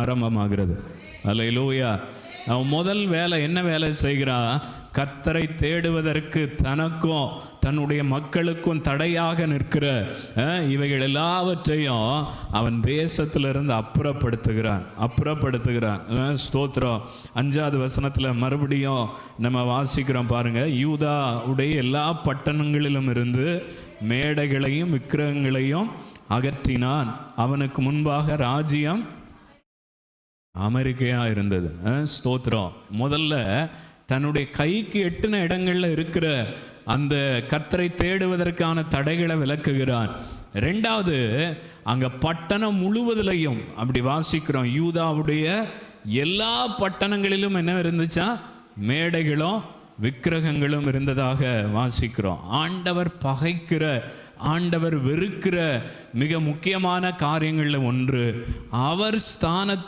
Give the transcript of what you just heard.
ஆரம்பமாகிறது. அல்லேலூயா. அவன் முதல் வேலை என்ன வேலை செய்கிறான்? கர்த்தரை தேடுவதற்கு தனக்கும் தன்னுடைய மக்களுக்கும் தடையாக நிற்கிற இவைகள் எல்லாவற்றையும் அவன் தேசத்திலிருந்து அப்புறப்படுத்துகிறான். ஸ்தோத்திரம். 5வது வசனத்தில் மறுபடியும் நம்ம வாசிக்கிறோம் பாருங்க. யூதா உடைய எல்லா பட்டணங்களிலும் இருந்து மேடைகளையும் விக்கிரகங்களையும் அகற்றினான். அவனுக்கு முன்பாக ராஜ்யம் அமெரிக்கையா இருந்தது. ஸ்தோத்திரம். முதல்ல தன்னுடைய கைக்கு எட்டின இடங்கள்ல இருக்கிற அந்த கர்த்தரை தேடுவதற்கான தடைகளை விலக்குகிறான். 2வது, அங்க பட்டணம் முழுவதிலையும் அப்படி வாசிக்கிறோம். யூதாவுடைய எல்லா பட்டணங்களிலும் என்ன இருந்துச்சா? மேடைகளும் விக்கிரகங்களும் இருந்ததாக வாசிக்கிறோம். ஆண்டவர் பகைக்கிற, ஆண்டவர் வெறுக்கிற மிக முக்கியமான காரியங்கள்ல ஒன்று, அவர் ஸ்தானத்தில்